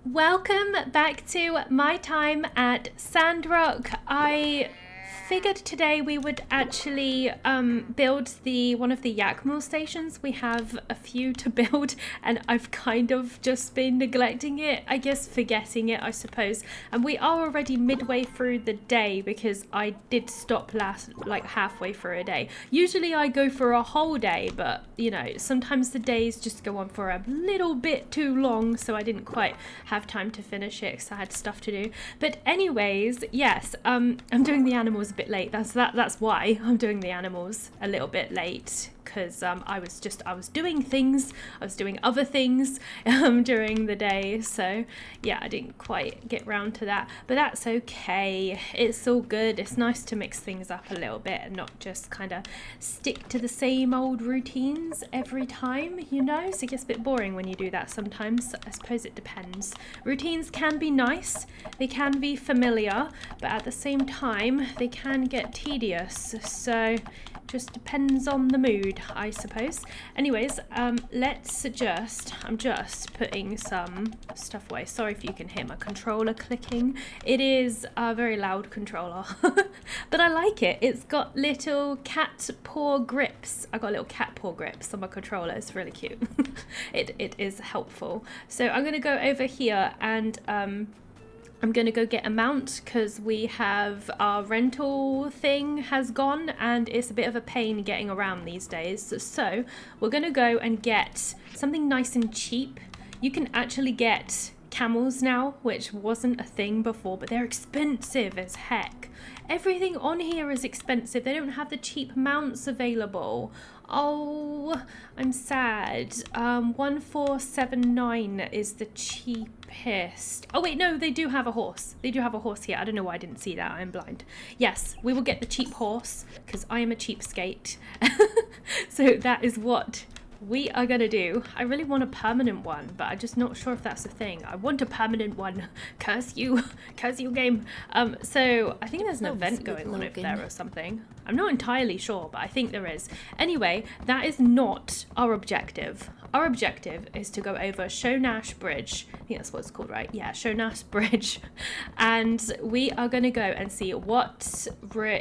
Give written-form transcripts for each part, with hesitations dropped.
Welcome back to my time at Sandrock. I figured today we would actually build one of the yakmel stations. We have a few to build and I've kind of just been neglecting it, I guess forgetting it, I suppose. And we are already midway through the day because I did stop like halfway through a day. Usually I go for a whole day, but you know, sometimes the days just go on for a little bit too long, so I didn't quite have time to finish it because I had stuff to do. But anyways, yes, I'm doing the animals bit late. That's why I'm doing the animals a little bit late, because I was doing other things during the day, so yeah, I didn't quite get round to that, but that's okay. It's all good. It's nice to mix things up a little bit and not just kind of stick to the same old routines every time, you know. So it gets a bit boring when you do that sometimes. I suppose it depends. Routines can be nice, they can be familiar, but at the same time they can get tedious, so just depends on the mood, I suppose. Anyways, I'm just putting some stuff away. Sorry if you can hear my controller clicking. It is a very loud controller, but I like it. It's got little cat paw grips. I got little cat paw grips on my controller. It's really cute. It is helpful. So I'm gonna go over here and I'm going to go get a mount because we have our rental thing has gone and it's a bit of a pain getting around these days. So we're going to go and get something nice and cheap. You can actually get camels now, which wasn't a thing before, but they're expensive as heck. Everything on here is expensive. They don't have the cheap mounts available. Oh, I'm sad. 1479 is the cheapest. Oh wait, no, they do have a horse. They do have a horse here. I don't know why I didn't see that. I'm blind. Yes, we will get the cheap horse because I am a cheapskate. So that is what we are gonna do. I really want a permanent one, but I'm just not sure if that's a thing. I want a permanent one. Curse you game. So I think there's an event going on over there or something. I'm not entirely sure, but I think there is. Anyway, that is not our objective. Our objective is to go over Shonash Bridge. I think that's what it's called, right? Yeah, Shonash Bridge. And we are going to go and see what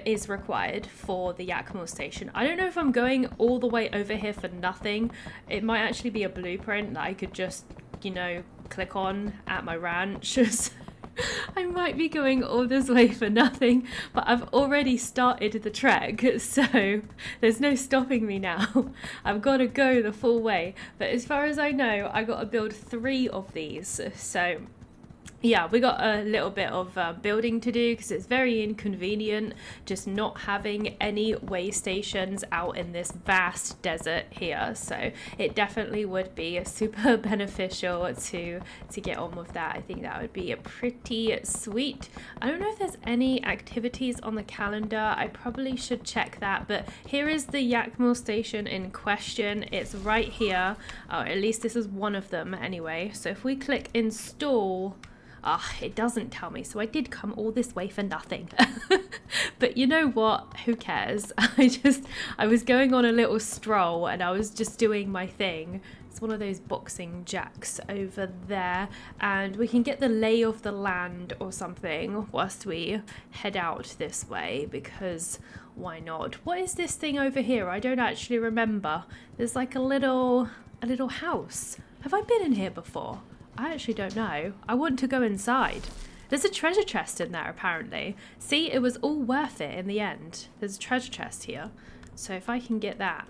is required for the yakmel station. I don't know if I'm going all the way over here for nothing. It might actually be a blueprint that I could just, you know, click on at my ranch. I might be going all this way for nothing, but I've already started the trek, so there's no stopping me now. I've got to go the full way, but as far as I know, I got to build 3 of these, so yeah, we got a little bit of building to do because it's very inconvenient just not having any way stations out in this vast desert here. So it definitely would be super beneficial to get on with that. I think that would be a pretty sweet. I don't know if there's any activities on the calendar. I probably should check that. But here is the yakmel station in question. It's right here. Oh, at least this is one of them anyway. So if we click install, it doesn't tell me, so I did come all this way for nothing. But you know what? Who cares? I was going on a little stroll and I was just doing my thing. It's one of those boxing jacks over there, and we can get the lay of the land or something whilst we head out this way, because why not? What is this thing over here? I don't actually remember. There's like a little house. Have I been in here before? I actually don't know. I want to go inside. There's a treasure chest in there apparently. See, it was all worth it in the end. There's a treasure chest here. So if I can get that,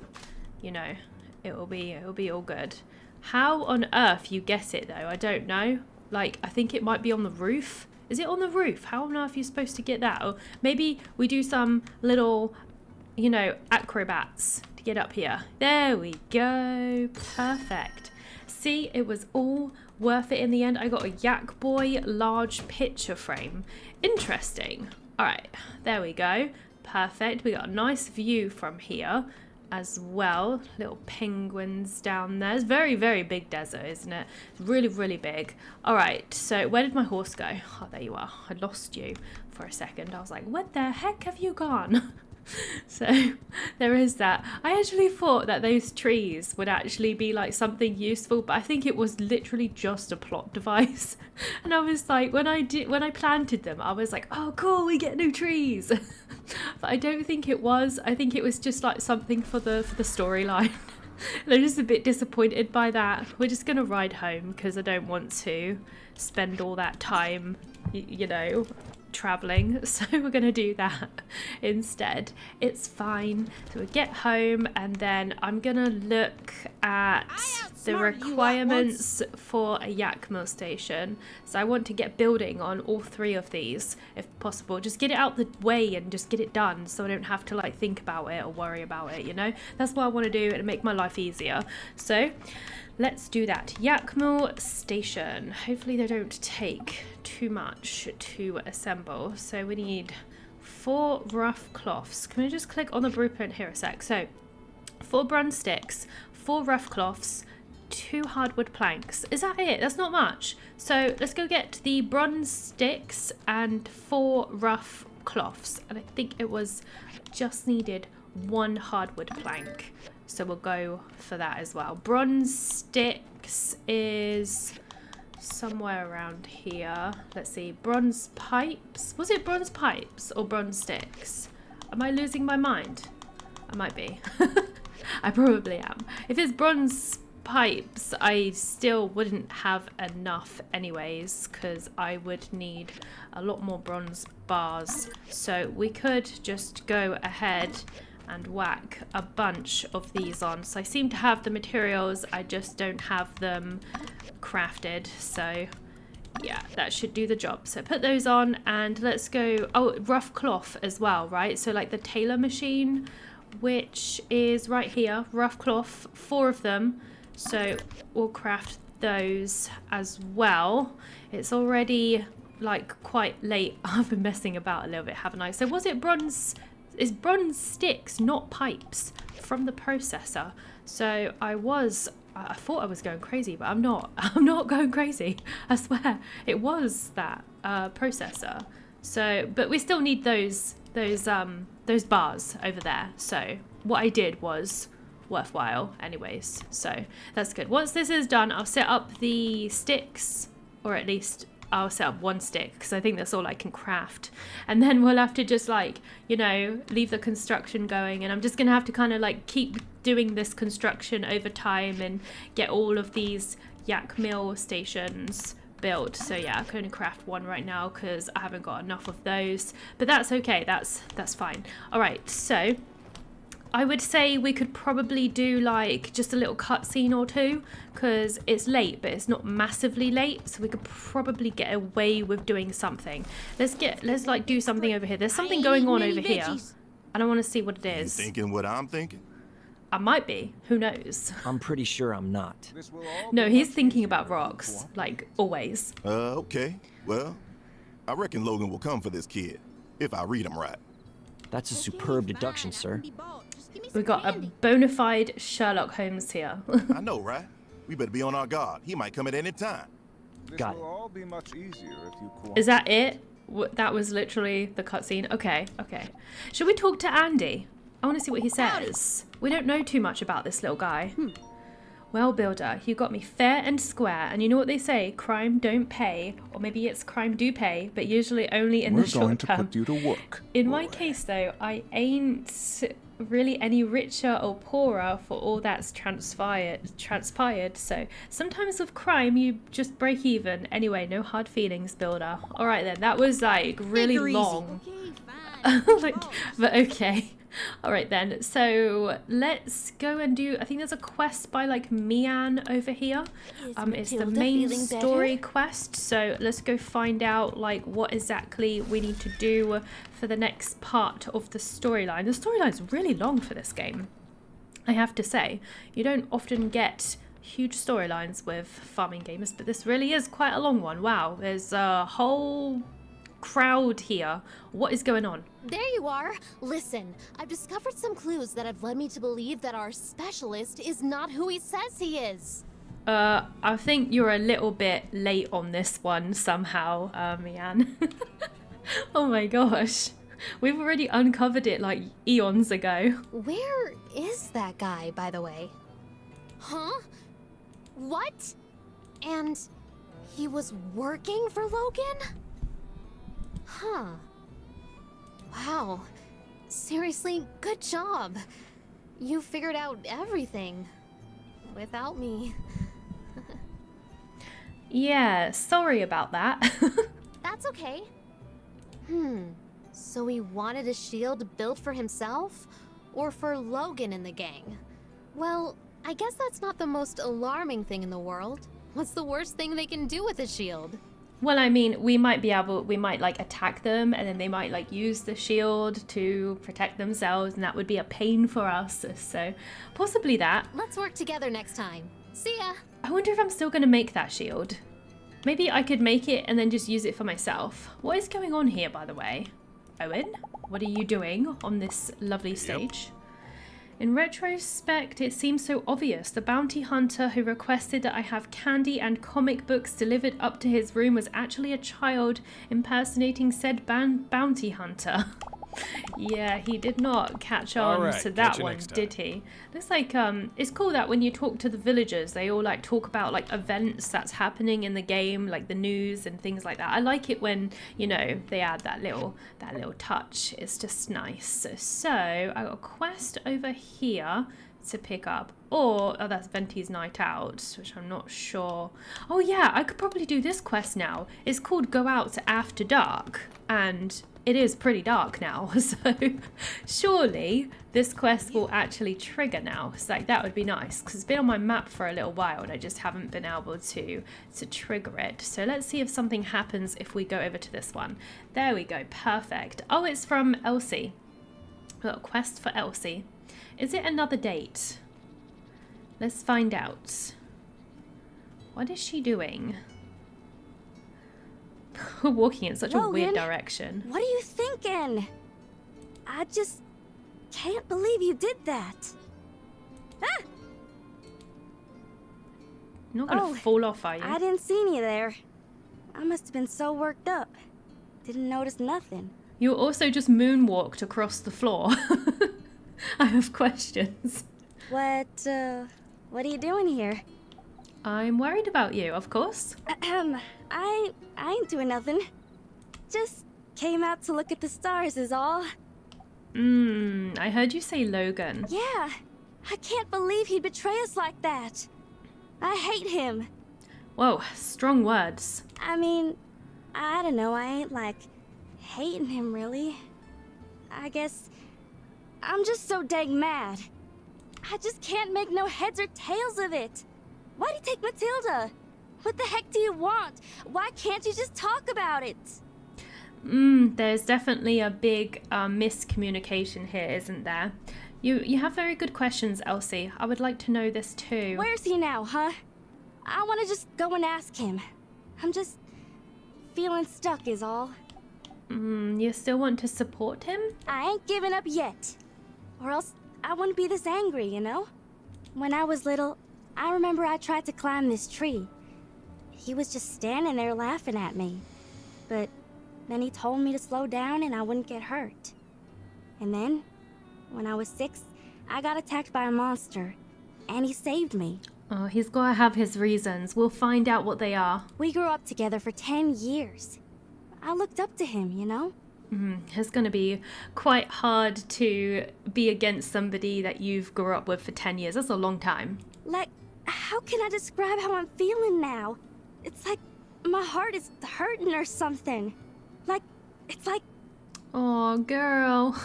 you know, it'll be all good. How on earth you get it though? I don't know. Like, I think it might be on the roof. Is it on the roof? How on earth are you supposed to get that? Or maybe we do some little, you know, acrobats to get up here. There we go. Perfect. See, it was all worth it in the end. I got a Yak Boy large picture frame. Interesting. All right, there we go. Perfect. We got a nice view from here as well. Little penguins down there. It's very, very big desert, isn't it? Really, really big. All right, so where did my horse go? Oh, there you are. I lost you for a second. I was like, what the heck have you gone? So there is that. I actually thought that those trees would actually be like something useful, but I think it was literally just a plot device. And I was like, when I planted them, I was like, oh cool, we get new trees. But I don't think it was. I think it was just like something for the storyline. And I'm just a bit disappointed by that. We're just gonna ride home because I don't want to spend all that time, you know, traveling, so we're gonna do that instead. It's fine. So we get home and then I'm gonna look at the requirements for a yakmel station. So I want to get building on all 3 of these if possible. Just get it out the way and just get it done so I don't have to like think about it or worry about it, you know. That's what I want to do and make my life easier. So let's do that. Yakmel station. Hopefully they don't take too much to assemble. So we need 4 rough cloths. Can we just click on the blueprint here a sec? So 4 bronze sticks, 4 rough cloths, 2 hardwood planks. Is that it? That's not much. So let's go get the bronze sticks and 4 rough cloths. And I think it was just needed 1 hardwood plank. So we'll go for that as well. Bronze sticks is somewhere around here. Let's see. Bronze pipes. Was it bronze pipes or bronze sticks? Am I losing my mind? I might be. I probably am. If it's bronze pipes, I still wouldn't have enough anyways because I would need a lot more bronze bars. So we could just go ahead and whack a bunch of these on. So I seem to have the materials, I just don't have them crafted. So yeah, that should do the job. So put those on and let's go. Oh, rough cloth as well, right? So like the tailor machine, which is right here, rough cloth, 4 of them. So we'll craft those as well. It's already like quite late. I've been messing about a little bit, haven't I? So was it bronze? Is bronze sticks, not pipes, from the processor? So I thought I was going crazy, but I'm not. I'm not going crazy. I swear it was that processor. So, but we still need those bars over there. So what I did was worthwhile, anyways. So that's good. Once this is done, I'll set up the sticks, or at least I'll set up 1 stick because I think that's all I can craft, and then we'll have to just like, you know, leave the construction going, and I'm just gonna have to kind of like keep doing this construction over time and get all of these yakmel stations built. So yeah, I can only craft 1 right now because I haven't got enough of those, but that's okay. That's fine. All right, so I would say we could probably do like just a little cutscene or 2 because it's late, but it's not massively late, so we could probably get away with doing something. Let's like do something over here. There's something going on over here, and I want to see what it is. You thinking what I'm thinking? I might be. Who knows? I'm pretty sure I'm not. No, he's thinking about rocks, like always. Okay. Well, I reckon Logan will come for this kid, if I read him right. That's a superb deduction, sir. We got a bona fide Sherlock Holmes here. I know, right? We better be on our guard. He might come at any time. Got it. Is that it? That was literally the cutscene. Okay. Should we talk to Andy? I want to see what he says. We don't know too much about this little guy. Well, Builder, you got me fair and square, and you know what they say, crime don't pay, or maybe it's crime do pay, but usually only in the short term. We're going to put you to work. In my case, though, I ain't really any richer or poorer for all that's transpired, so sometimes with crime, you just break even. Anyway, no hard feelings, Builder. All right, then, that was, like, really long. Like, but okay. All right then, so let's go and do, I think there's a quest by like Mian over here. It's the main story quest, so let's go find out like what exactly we need to do for the next part of the storyline. The storyline's really long for this game, I have to say. You don't often get huge storylines with farming games, but this really is quite a long one. Wow, there's a whole crowd here. What is going on? There you are. Listen, I've discovered some clues that have led me to believe that our specialist is not who he says he is. I think you're a little bit late on this one somehow, Mian. Oh my gosh. We've already uncovered it like eons ago. Where is that guy, by the way? Huh? What? And he was working for Logan? Huh. Wow. Seriously, good job. You figured out everything. Without me. Yeah, sorry about that. That's okay. So he wanted a shield built for himself? Or for Logan and the gang? Well, I guess that's not the most alarming thing in the world. What's the worst thing they can do with a shield? Well, I mean, we might like attack them and then they might like use the shield to protect themselves and that would be a pain for us. So possibly that. Let's work together next time. See ya! I wonder if I'm still going to make that shield. Maybe I could make it and then just use it for myself. What is going on here, by the way? Owen, what are you doing on this lovely stage? In retrospect, it seems so obvious. The bounty hunter who requested that I have candy and comic books delivered up to his room was actually a child impersonating said bounty hunter. Yeah, he did not catch on to that one, did he? Looks like it's cool that when you talk to the villagers, they all like talk about like events that's happening in the game, like the news and things like that. I like it when, you know, they add that little touch. It's just nice. So I got a quest over here to pick up. Or, oh, that's Venti's night out, which I'm not sure. Oh yeah, I could probably do this quest now. It's called Go Out After Dark, and it is pretty dark now, so surely this quest will actually trigger now. It's like, that would be nice, because it's been on my map for a little while and I just haven't been able to trigger it. So let's see if something happens if we go over to this one. There we go, perfect. Oh, it's from Elsie. A little quest for Elsie. Is it another date? Let's find out. What is she doing? Walking in such a weird direction. What are you thinking? I just can't believe you did that. Ah! You're not gonna fall off, are you? I didn't see you there. I must have been so worked up. Didn't notice nothing. You also just moonwalked across the floor. I have questions. What are you doing here? I'm worried about you, of course. I ain't doing nothing. Just came out to look at the stars is all. I heard you say Logan. Yeah, I can't believe he'd betray us like that. I hate him. Whoa, strong words. I mean, I don't know, I ain't like hating him really. I guess I'm just so dang mad. I just can't make no heads or tails of it. Why'd he take Matilda? What the heck do you want? Why can't you just talk about it? There's definitely a big miscommunication here, isn't there? You have very good questions, Elsie. I would like to know this too. Where's he now, huh? I want to just go and ask him. I'm just feeling stuck is all. You still want to support him? I ain't giving up yet. Or else I wouldn't be this angry, you know? When I was little, I remember I tried to climb this tree. He was just standing there laughing at me. But then he told me to slow down and I wouldn't get hurt. And then, when I was 6, I got attacked by a monster. And he saved me. Oh, he's got to have his reasons. We'll find out what they are. We grew up together for 10 years. I looked up to him, you know? It's going to be quite hard to be against somebody that you've grew up with for 10 years. That's a long time. Like, how can I describe how I'm feeling now? It's like my heart is hurting or something. Like, it's like... Oh, girl.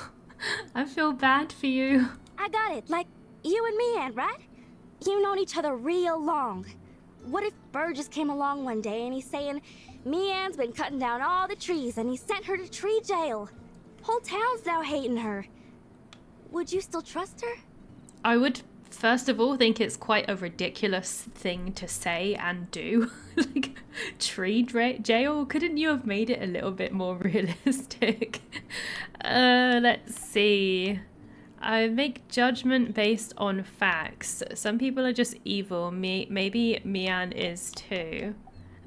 I feel bad for you. I got it. Like, you and me, Anne, right? You've known each other real long. What if Burgess came along one day and he's saying, me Anne's been cutting down all the trees and he sent her to tree jail. Whole town's now hating her. Would you still trust her? I would, first of all, think it's quite a ridiculous thing to say and do. Like, tree jail? Couldn't you have made it a little bit more realistic? Let's see. I make judgment based on facts. Some people are just evil. Maybe Mian is too.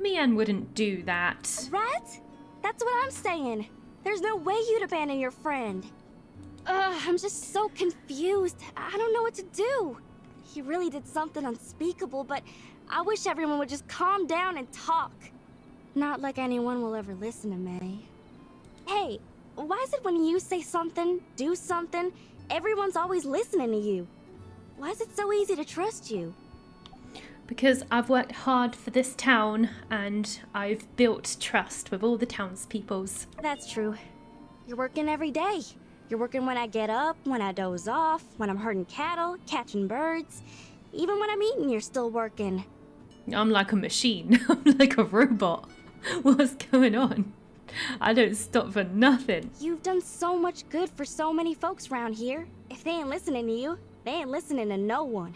Mian wouldn't do that. Right? That's what I'm saying. There's no way you'd abandon your friend. I'm just so confused. I don't know what to do. He really did something unspeakable, but I wish everyone would just calm down and talk. Not like anyone will ever listen to me. Hey, why is it when you say something, do something, everyone's always listening to you? Why is it so easy to trust you? Because I've worked hard for this town and I've built trust with all the townspeoples. That's true. You're working every day. You're working when I get up, when I doze off, when I'm herding cattle, catching birds. Even when I'm eating, you're still working. I'm like a machine. I'm like a robot. What's going on? I don't stop for nothing. You've done so much good for so many folks around here. If they ain't listening to you, they ain't listening to no one.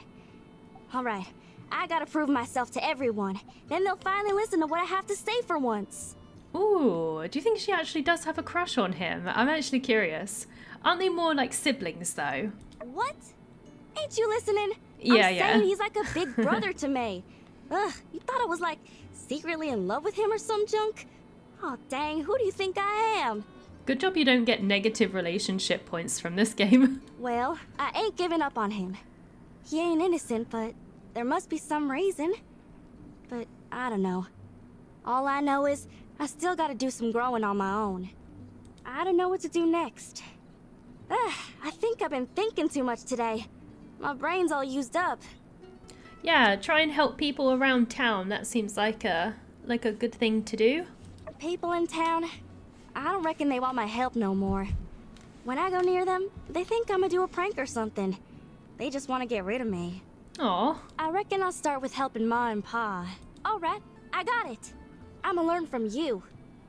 Alright, I gotta prove myself to everyone. Then they'll finally listen to what I have to say for once. Ooh, do you think she actually does have a crush on him? I'm actually curious. Aren't they more like siblings though? What? Ain't you listening? Yeah, I'm saying he's like a big brother to me. Ugh, you thought I was like secretly in love with him or some junk? Oh dang, who do you think I am? Good job you don't get negative relationship points from this game. Well, I ain't giving up on him. He ain't innocent, but there must be some reason. But I don't know. All I know is I still gotta do some growing on my own. I don't know what to do next. I think I've been thinking too much today. My brain's all used up. Yeah, try and help people around town. That seems like a good thing to do. People in town, I don't reckon they want my help no more. When I go near them, they think I'm gonna do a prank or something. They just want to get rid of me. Aw. I reckon I'll start with helping Ma and Pa. Alright, I got it. I'ma learn from you.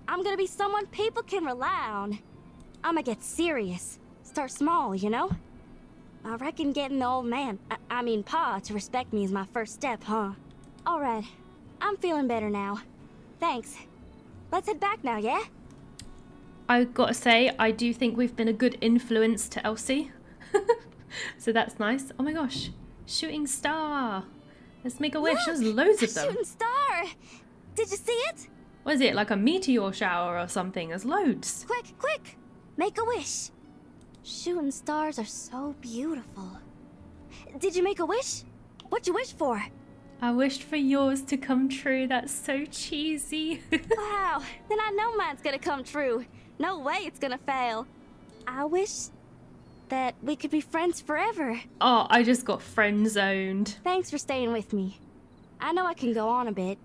I'm gonna be someone people can rely on. I'ma get serious. Start small, you know? I reckon getting the old man, I mean Pa, to respect me is my first step, huh? Alright, I'm feeling better now. Thanks. Let's head back now, yeah? I gotta say, I do think we've been a good influence to Elsie. So that's nice. Oh my gosh. Shooting star. Let's make a wish. There's loads of them. Shooting star! Did you see it? What is it, like a meteor shower or something? There's loads. Quick, quick! Make a wish. Shooting stars are so beautiful. Did you make a wish? What'd you wish for? I wished for yours to come true. That's so cheesy. Wow, then I know mine's gonna come true. No way it's gonna fail. I wish that we could be friends forever. Oh, I just got friend zoned. Thanks for staying with me. I know I can go on a bit.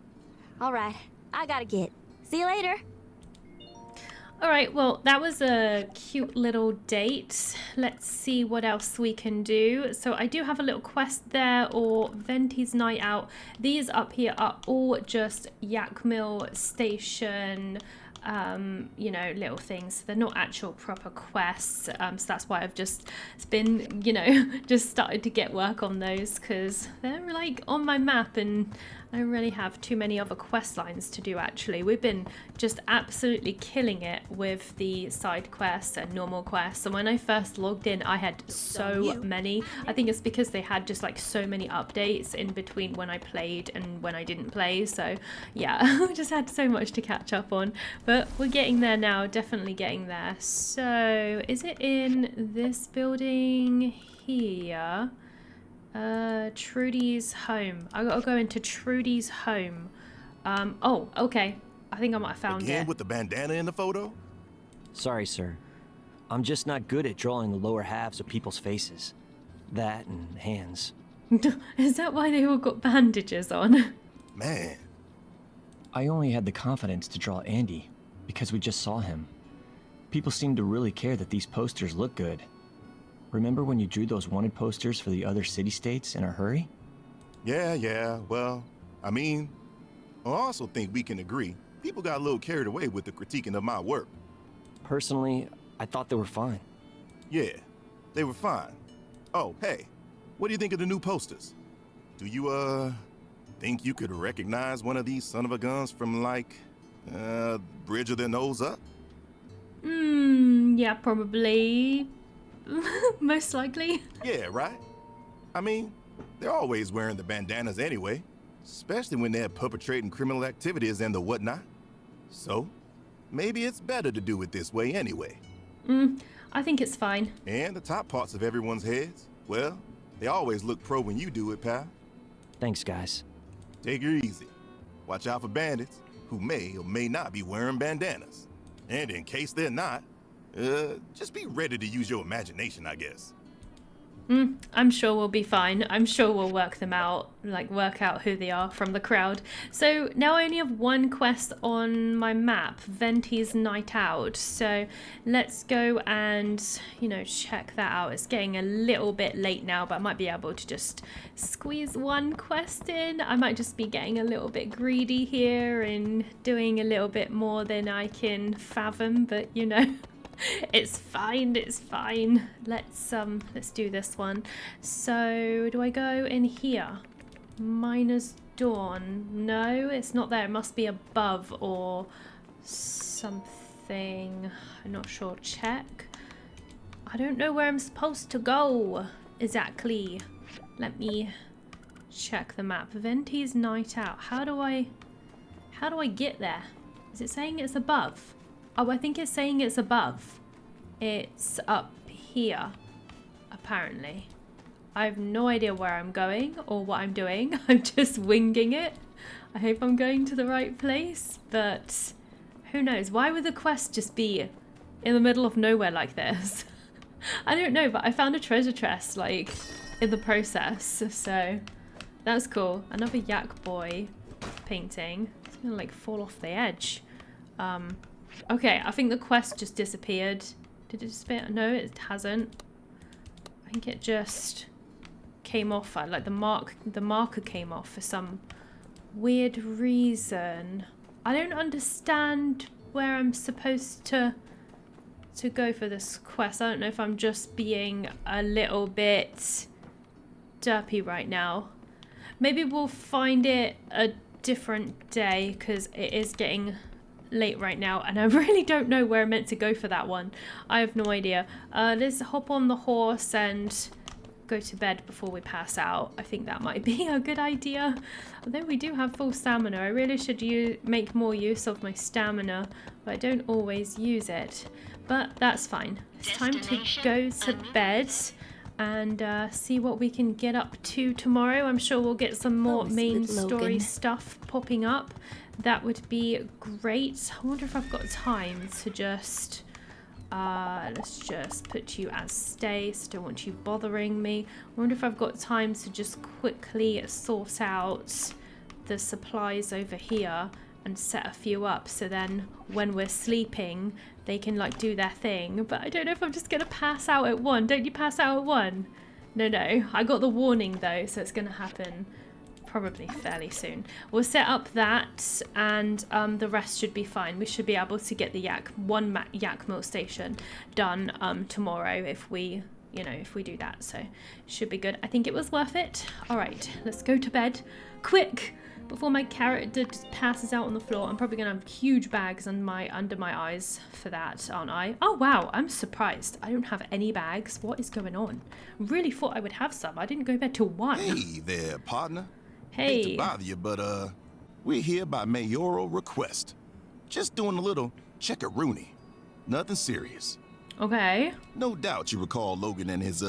Alright, I gotta get. See you later. Alright, well, that was a cute little date. Let's see what else we can do. So I do have a little quest there, or Venti's night out. These up here are all just yakmel station, you know, little things. They're not actual proper quests, so that's why I've just been, you know, just started to get work on those, because they're like on my map and I don't really have too many other quest lines to do. Actually, we've been just absolutely killing it with the side quests and normal quests, and when I first logged in I had so many. I think it's because they had just like so many updates in between when I played and when I didn't play, so yeah. We just had so much to catch up on, but we're getting there now, definitely getting there. So is it in this building here? Trudy's home. I gotta go into Trudy's home. Oh, okay. I think I might have found Again it. with the bandana in the photo? Sorry, sir. I'm just not good at drawing the lower halves of people's faces. That and hands. Is that why they all got bandages on? Man, I only had the confidence to draw Andy because we just saw him. People seem to really care that these posters look good. Remember when you drew those wanted posters for the other city-states in a hurry? yeah, well, I mean, I also think we can agree. People got a little carried away with the critiquing of my work. Personally, I thought they were fine. Yeah, they were fine. Oh, hey, what do you think of the new posters? Do you, think you could recognize one of these son of a guns from, like, Bridge of their Nose Up? Yeah, probably. Most likely. Yeah, right? I mean, they're always wearing the bandanas anyway, especially when they're perpetrating criminal activities and the whatnot. So, maybe it's better to do it this way anyway. I think it's fine. And the top parts of everyone's heads, well, they always look pro when you do it, pal. Thanks, guys. Take her easy. Watch out for bandits who may or may not be wearing bandanas. And in case they're not, just be ready to use your imagination, I guess. I'm sure we'll be fine. I'm sure we'll work them out, like work out who they are from the crowd. So now I only have one quest on my map, Venti's Night Out. So let's go and, you know, check that out. It's getting a little bit late now, but I might be able to just squeeze one quest in. I might just be getting a little bit greedy here and doing a little bit more than I can fathom, but you know. It's fine, it's fine. Let's do this one. So do I go in here? Miner's Dawn. No, it's not there. It must be above or something. I'm not sure. Check. I don't know where I'm supposed to go exactly. Let me check the map. Venti's Night Out. How do I get there? Is it saying it's above? Oh, I think it's saying it's above. It's up here, apparently. I have no idea where I'm going or what I'm doing. I'm just winging it. I hope I'm going to the right place, but who knows? Why would the quest just be in the middle of nowhere like this? I don't know, but I found a treasure chest, like, in the process, so that's cool. Another yak boy painting. It's gonna, like, fall off the edge. Okay, I think the quest just disappeared. Did it disappear? No, it hasn't. I think it just came off. Like the marker came off for some weird reason. I don't understand where I'm supposed to go for this quest. I don't know if I'm just being a little bit derpy right now. Maybe we'll find it a different day because it is getting late right now and I really don't know where I'm meant to go for that one. I have no idea. Let's hop on the horse and go to bed before we pass out. I think that might be a good idea. Although we do have full stamina, I really should make more use of my stamina, but I don't always use it. But that's fine. It's time to go to bed and see what we can get up to tomorrow. I'm sure we'll get some more main story stuff popping up. That would be great. I wonder if I've got time to just let's just put you as Stace. Don't want you bothering me. I wonder if I've got time to just quickly sort out the supplies over here and set a few up, so then when we're sleeping they can like do their thing. But I don't know if I'm just gonna pass out at 1. Don't you pass out at 1? No, I got the warning though, so it's gonna happen probably fairly soon. We'll set up that and the rest should be fine. We should be able to get the yakmel station done tomorrow if we do that, so should be good. I think it was worth it. All right, let's go to bed quick before my character just passes out on the floor. I'm probably gonna have huge bags under my eyes for that, aren't I? Oh wow, I'm surprised. I don't have any bags. What is going on? Really thought I would have some. I didn't go to bed till 1. Hey there, partner. Hey. Hate to bother you, but we're here by mayoral request. Just doing a little check-a-rooney. Nothing serious. Okay. No doubt you recall Logan and his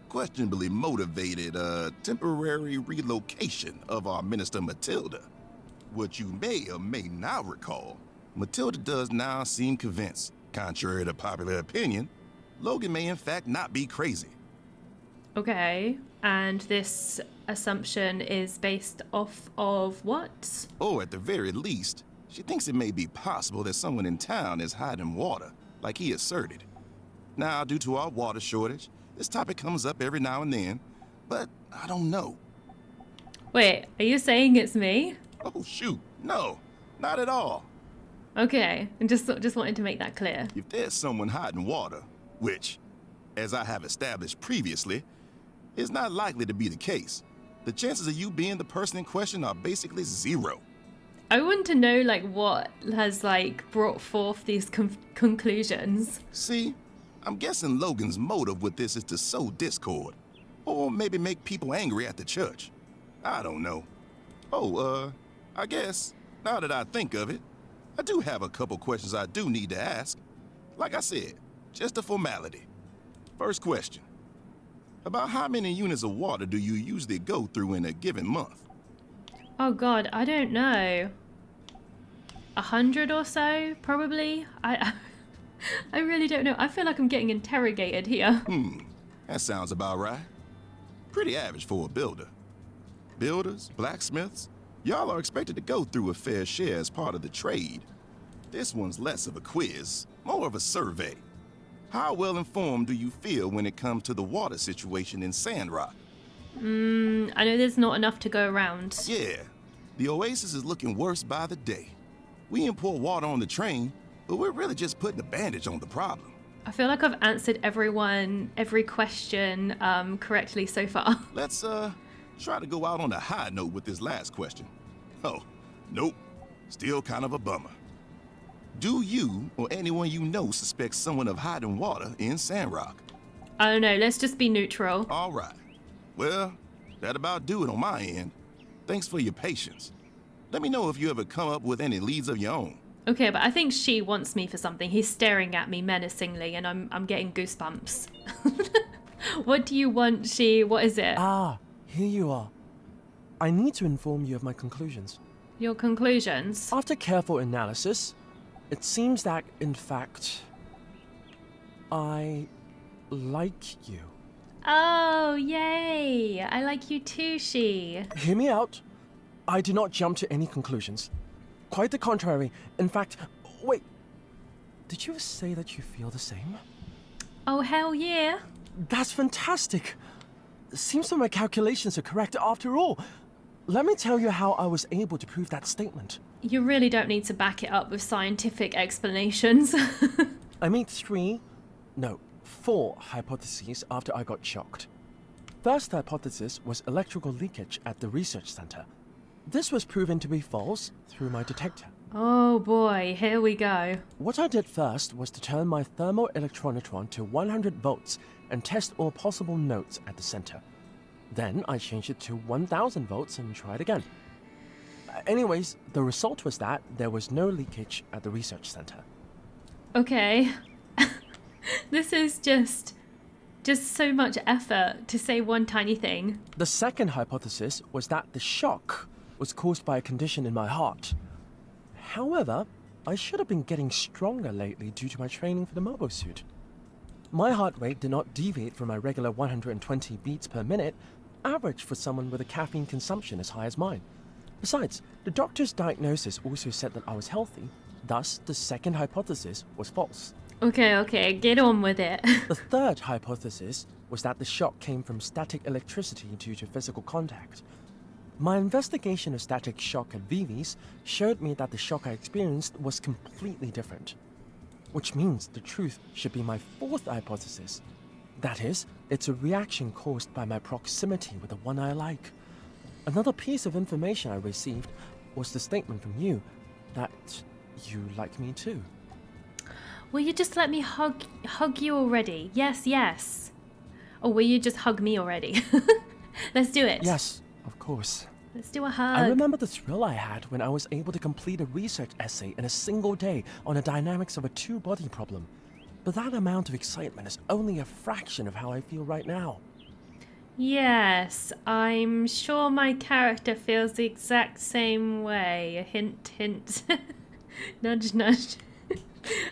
questionably motivated temporary relocation of our minister Matilda. What you may or may not recall, Matilda does now seem convinced, contrary to popular opinion, Logan may in fact not be crazy. Okay, and this assumption is based off of what? Or at the very least, she thinks it may be possible that someone in town is hiding water, like he asserted. Now, due to our water shortage, this topic comes up every now and then, but I don't know. Wait, are you saying it's me? Oh shoot, no, not at all. Okay, I just wanted to make that clear. If there's someone hiding water, which, as I have established previously, is not likely to be the case, the chances of you being the person in question are basically 0. I want to know like what has like brought forth these conclusions. See, I'm guessing Logan's motive with this is to sow discord, or maybe make people angry at the church. I don't know. Oh, I guess, now that I think of it, I do have a couple questions I do need to ask. Like I said, just a formality. First question. About how many units of water do you usually go through in a given month? Oh god, I don't know. 100 or so, probably. I really don't know. I feel like I'm getting interrogated here. That sounds about right. Pretty average for a builder. Builders, blacksmiths, y'all are expected to go through a fair share as part of the trade. This one's less of a quiz, more of a survey. How well informed do you feel when it comes to the water situation in Sandrock? I know there's not enough to go around. Yeah, the oasis is looking worse by the day. We import water on the train, but we're really just putting a bandage on the problem. I feel like I've answered every question correctly so far. Let's try to go out on a high note with this last question. Oh, nope, still kind of a bummer. Do you or anyone you know suspect someone of hiding water in Sandrock? I don't know, let's just be neutral. All right. Well, that about do it on my end. Thanks for your patience. Let me know if you ever come up with any leads of your own. Okay, but I think she wants me for something. He's staring at me menacingly and I'm getting goosebumps. What do you want, she? What is it? Ah, here you are. I need to inform you of my conclusions. Your conclusions? After careful analysis, it seems that, in fact, I like you. Oh, yay! I like you too, she. Hear me out. I do not jump to any conclusions. Quite the contrary. In fact, wait. Did you say that you feel the same? Oh, hell yeah. That's fantastic. Seems that my calculations are correct after all. Let me tell you how I was able to prove that statement. You really don't need to back it up with scientific explanations. I made 4 hypotheses after I got shocked. First hypothesis was electrical leakage at the research center. This was proven to be false through my detector. Oh boy, here we go. What I did first was to turn my thermoelectronitron to 100 volts and test all possible nodes at the center. Then I changed it to 1000 volts and tried again. Anyways, the result was that there was no leakage at the research center. Okay. This is just so much effort to say one tiny thing. The second hypothesis was that the shock was caused by a condition in my heart. However, I should have been getting stronger lately due to my training for the mobile suit. My heart rate did not deviate from my regular 120 beats per minute, average for someone with a caffeine consumption as high as mine. Besides, the doctor's diagnosis also said that I was healthy, thus the second hypothesis was false. Okay, get on with it. The third hypothesis was that the shock came from static electricity due to physical contact. My investigation of static shock at Vivi's showed me that the shock I experienced was completely different. Which means the truth should be my fourth hypothesis. That is, it's a reaction caused by my proximity with the one I like. Another piece of information I received was the statement from you that you like me too. Will you just let me hug you already? Yes. Or will you just hug me already? Let's do it. Yes, of course. Let's do a hug. I remember the thrill I had when I was able to complete a research essay in a single day on the dynamics of a two-body problem. But that amount of excitement is only a fraction of how I feel right now. Yes, I'm sure my character feels the exact same way. Hint, hint. Nudge, nudge.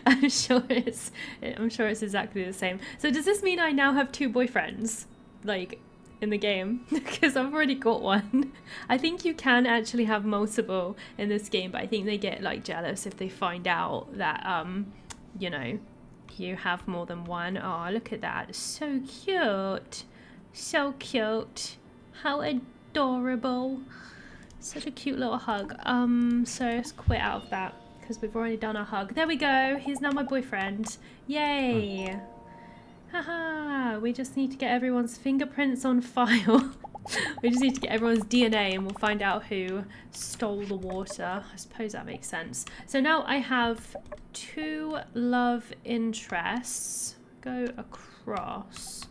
I'm sure it's exactly the same. So does this mean I now have 2 boyfriends, like, in the game? Because I've already got one. I think you can actually have multiple in this game, but I think they get like jealous if they find out that you know, you have more than one. Oh, look at that. So cute. So cute. How adorable. Such a cute little hug. So let's quit out of that because we've already done our hug. There we go. He's now my boyfriend. Yay. Haha. We just need to get everyone's fingerprints on file. We just need to get everyone's DNA and we'll find out who stole the water. I suppose that makes sense. So now I have 2 love interests. Go across.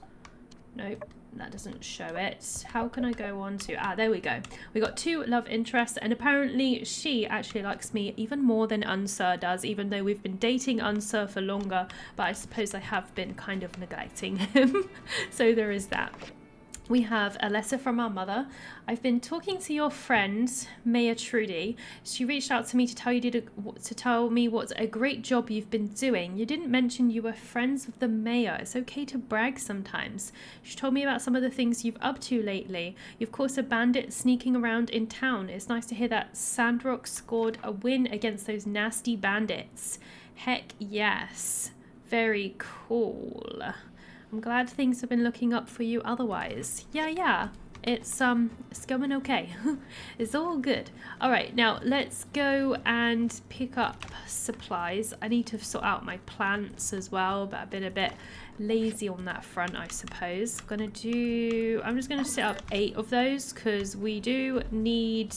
Nope. That doesn't show it. How can I go on to... Ah, there we go. We got 2 love interests, and apparently she actually likes me even more than Unsur does, even though we've been dating Unsur for longer, but I suppose I have been kind of neglecting him. So there is that. We have a letter from our mother. I've been talking to your friend, Mayor Trudy. She reached out to me to tell me what a great job you've been doing. You didn't mention you were friends with the mayor. It's okay to brag sometimes. She told me about some of the things you've up to lately. You've caught a bandit sneaking around in town. It's nice to hear that Sandrock scored a win against those nasty bandits. Heck yes. Very cool. I'm glad things have been looking up for you otherwise. Yeah. It's going okay. It's all good. All right, now let's go and pick up supplies. I need to sort out my plants as well, but I've been a bit lazy on that front, I suppose. I'm just gonna set up 8 of those because we do need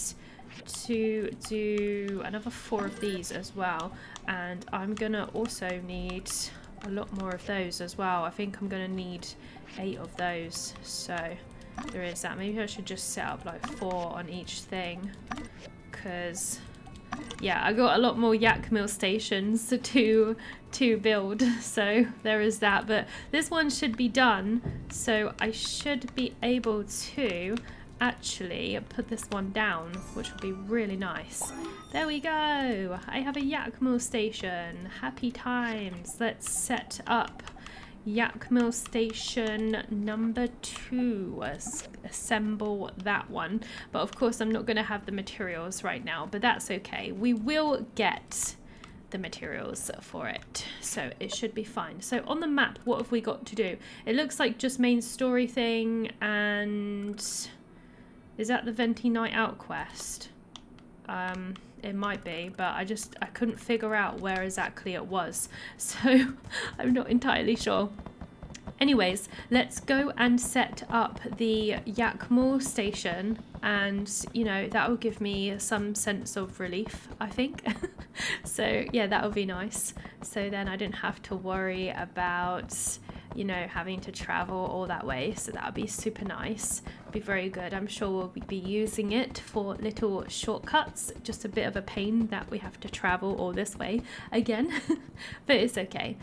to do another 4 of these as well, and I'm gonna also need a lot more of those as well. I think I'm gonna need 8 of those, so there is that. Maybe I should just set up like 4 on each thing, because yeah, I got a lot more yakmel stations to build, so there is that. But this one should be done, so I should be able to actually put this one down, which would be really nice. There we go. I have a yakmel station. Happy times. Let's set up yakmel station number 2. Assemble that one. But of course I'm not going to have the materials right now, but that's okay. We will get the materials for it, so it should be fine. So on the map, what have we got to do? It looks like just main story thing, and is that the Venti Night Out quest? It might be, but I couldn't figure out where exactly it was, so I'm not entirely sure. Anyways, let's go and set up the yakmel station, and you know, that will give me some sense of relief, I think. So yeah, that would be nice. So then I didn't have to worry about, you know, having to travel all that way, so that would be super nice. Be very good. I'm sure we'll be using it for little shortcuts. Just a bit of a pain that we have to travel all this way again, but it's okay.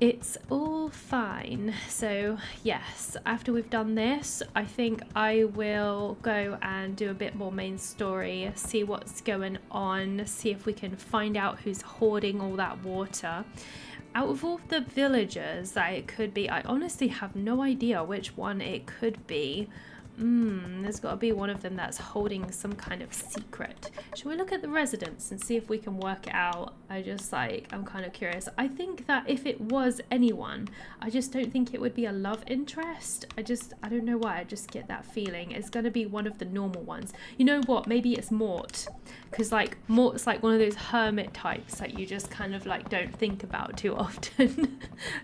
It's all fine. So yes, after we've done this, I think I will go and do a bit more main story, see what's going on, see if we can find out who's hoarding all that water. Out of all the villagers that it could be, I honestly have no idea which one it could be. There's got to be one of them that's holding some kind of secret. Shall we look at the residents and see if we can work it out? I'm kind of curious. I think that if it was anyone, I just don't think it would be a love interest. I don't know why, I just get that feeling. It's going to be one of the normal ones. You know what? Maybe it's Mort. Because like Mort's like one of those hermit types that you just kind of like don't think about too often.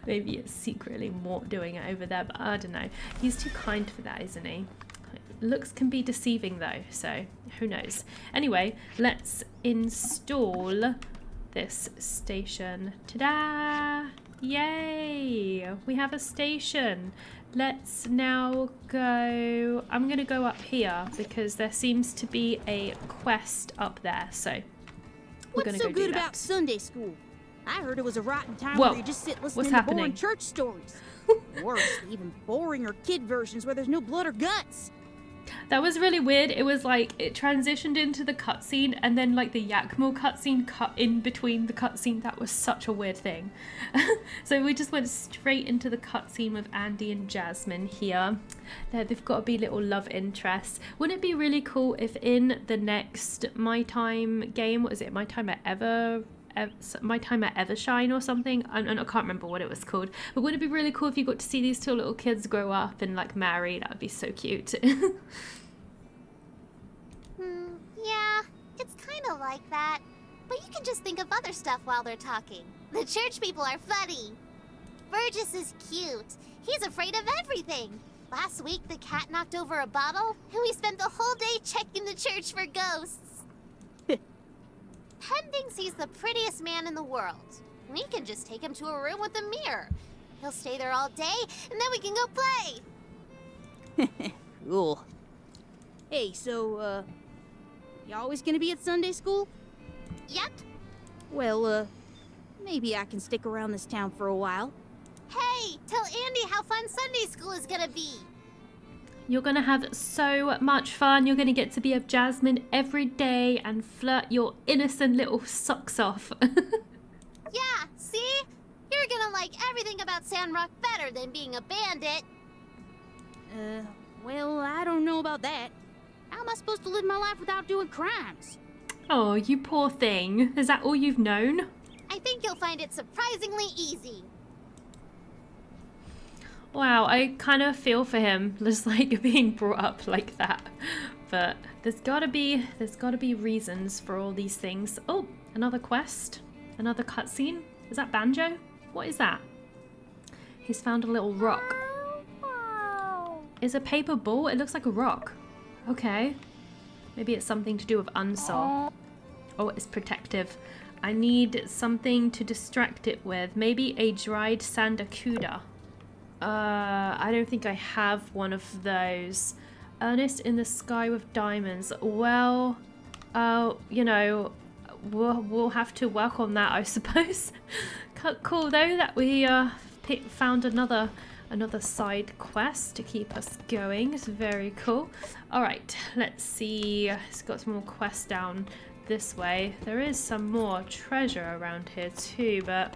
Maybe it's secretly Mort doing it over there, but I don't know. He's too kind for that, isn't he? Looks can be deceiving though, so who knows. Anyway, let's install this station. Ta-da! Yay! We have a station. Let's now go... I'm going to go up here because there seems to be a quest up there, so we're going to go do that. What's so good about Sunday school? I heard it was a rotten time Whoa, where you just sit listening what's to happening? boring church stories. Worse, even boring or kid versions where there's no blood or guts. That was really weird. It was like it transitioned into the cutscene, and then like the yakmel cutscene cut in between the cutscene. That was such a weird thing. So we just went straight into the cutscene with Andy and Jasmine here. They've got to be little love interests. Wouldn't it be really cool if in the next My Time game, what is it? My Time at Evershine or something? I can't remember what it was called. But wouldn't it be really cool if you got to see these 2 little kids grow up and like marry? That would be so cute. Yeah, it's kind of like that. But you can just think of other stuff while they're talking. The church people are funny. Burgess is cute. He's afraid of everything. Last week, the cat knocked over a bottle, and we spent the whole day checking the church for ghosts. Penn thinks he's the prettiest man in the world. We can just take him to a room with a mirror. He'll stay there all day, and then we can go play. Cool. Hey, so, you always gonna be at Sunday school? Yep. Well, maybe I can stick around this town for a while. Hey, tell Andy how fun Sunday school is gonna be. You're gonna have so much fun. You're gonna get to be a Jasmine every day and flirt your innocent little socks off. Yeah, see? You're gonna like everything about Sandrock better than being a bandit. Well, I don't know about that. How am I supposed to live my life without doing crimes? Oh, you poor thing. Is that all you've known? I think you'll find it surprisingly easy. Wow, I kind of feel for him, just like being brought up like that. But there's gotta be reasons for all these things. Oh, another quest, another cutscene. Is that Banjo? What is that? He's found a little rock. Is a paper ball? It looks like a rock. Okay, maybe it's something to do with Unsaw. Oh, it's protective. I need something to distract it with. Maybe a dried sandakuda. I don't think I have one of those. Earnest in the sky with diamonds. Well, you know, we'll have to work on that, I suppose. Cool though that we found another side quest to keep us going. It's very cool. All right, let's see. It's got some more quests down this way. There is some more treasure around here too, but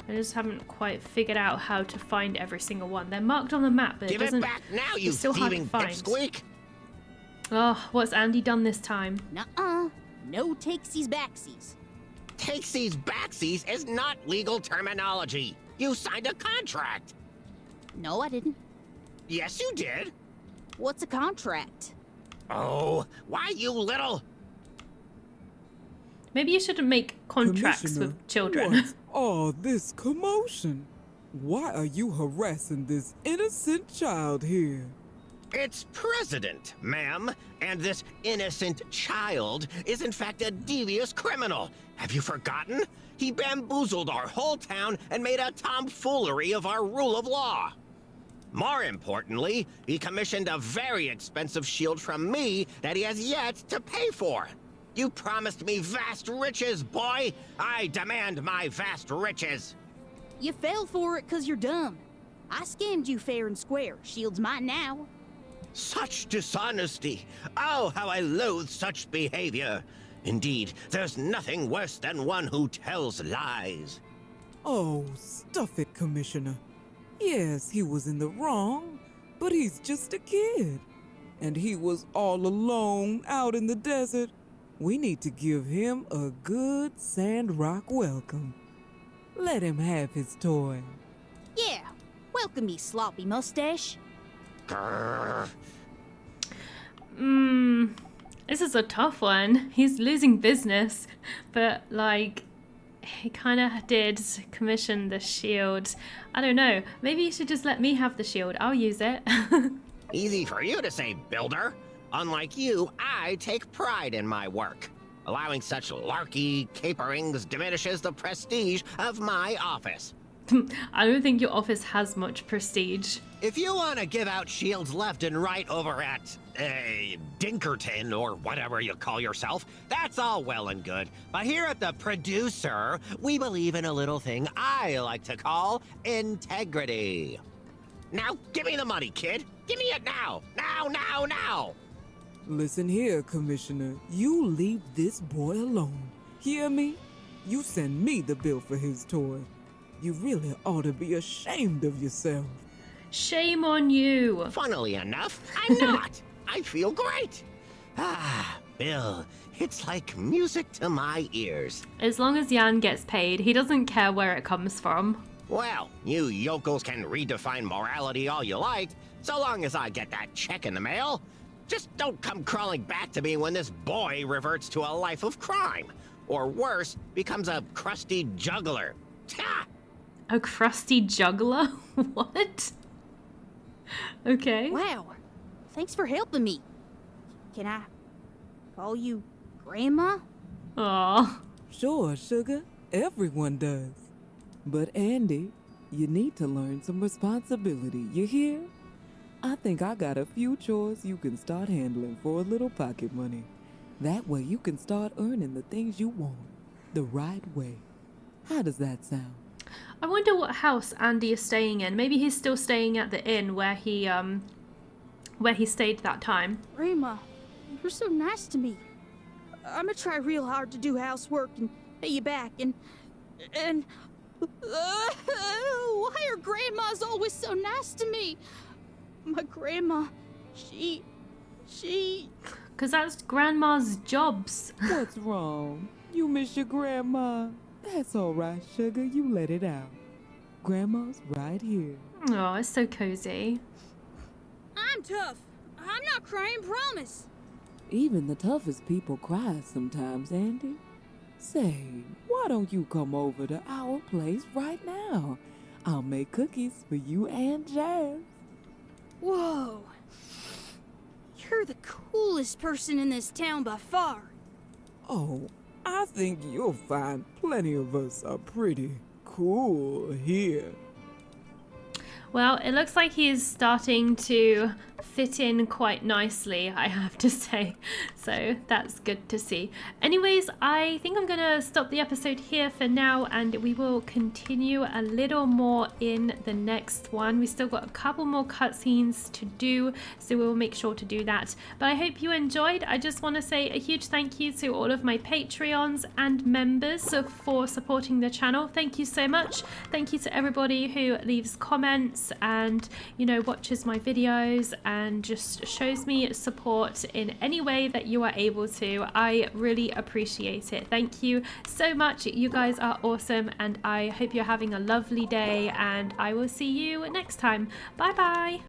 I just haven't quite figured out how to find every single one. They're marked on the map, but Give it back now, you still hard to thieving find. pipsqueak! Oh, what's Andy done this time? Nuh-uh. No takesies backsies. Takesies backsies is not legal terminology. You signed a contract. No, I didn't. Yes, you did. What's a contract? Oh, why you little... Maybe you shouldn't make contracts with children. What's all this commotion? Why are you harassing this innocent child here? It's President, ma'am, and this innocent child is in fact a devious criminal. Have you forgotten? He bamboozled our whole town and made a tomfoolery of our rule of law. More importantly, he commissioned a very expensive shield from me that he has yet to pay for. You promised me vast riches, boy! I demand my vast riches! You fell for it 'cause you're dumb. I scammed you fair and square. Shield's mine now. Such dishonesty! Oh, how I loathe such behavior! Indeed, there's nothing worse than one who tells lies. Oh, stuff it, Commissioner. Yes, he was in the wrong, but he's just a kid. And he was all alone out in the desert. We need to give him a good Sandrock welcome. Let him have his toy. Yeah, welcome me, sloppy mustache. Grrr. This is a tough one. He's losing business, but like, he kind of did commission the shield. I don't know. Maybe you should just let me have the shield. I'll use it. Easy for you to say, builder. Unlike you, I take pride in my work. Allowing such larky caperings diminishes the prestige of my office. I don't think your office has much prestige. If you want to give out shields left and right over at, Dinkerton or whatever you call yourself, that's all well and good. But here at the Producer, we believe in a little thing I like to call integrity. Now, give me the money, kid. Give me it now. Now. Listen here, Commissioner. You leave this boy alone. Hear me? You send me the bill for his toy. You really ought to be ashamed of yourself. Shame on you. Funnily enough, I'm not. I feel great. Ah, Bill, it's like music to my ears. As long as Jan gets paid, he doesn't care where it comes from. Well, you yokels can redefine morality all you like, so long as I get that check in the mail. Just don't come crawling back to me when this boy reverts to a life of crime. Or worse, becomes a crusty juggler. Ta! A crusty juggler? What? Okay. Wow. Thanks for helping me. Can I call you Grandma? Aw. Sure, sugar. Everyone does. But Andy, you need to learn some responsibility, you hear? I think I got a few chores you can start handling for a little pocket money. That way you can start earning the things you want the right way. How does that sound? I wonder what house Andy is staying in. Maybe he's still staying at the inn where he stayed that time. Grandma, you're so nice to me. I'm gonna try real hard to do housework and pay you back and why are grandmas always so nice to me? My grandma, she... Because that's grandma's jobs. What's wrong? You miss your grandma? That's all right, sugar. You let it out. Grandma's right here. Oh, it's so cozy. I'm tough. I'm not crying, promise. Even the toughest people cry sometimes, Andy. Say, why don't you come over to our place right now? I'll make cookies for you and Jazz. Whoa. You're the coolest person in this town by far. Oh, I think you'll find plenty of us are pretty cool here. Well, it looks like he is starting to fit in quite nicely, I have to say. So that's good to see. Anyways, I think I'm going to stop the episode here for now, and we will continue a little more in the next one. We still got a couple more cutscenes to do, so we'll make sure to do that. But I hope you enjoyed. I just want to say a huge thank you to all of my Patreons and members for supporting the channel. Thank you so much. Thank you to everybody who leaves comments and, you know, watches my videos and just shows me support in any way that you are able to. I really appreciate it. Thank you so much. You guys are awesome, and I hope you're having a lovely day, and I will see you next time. Bye bye.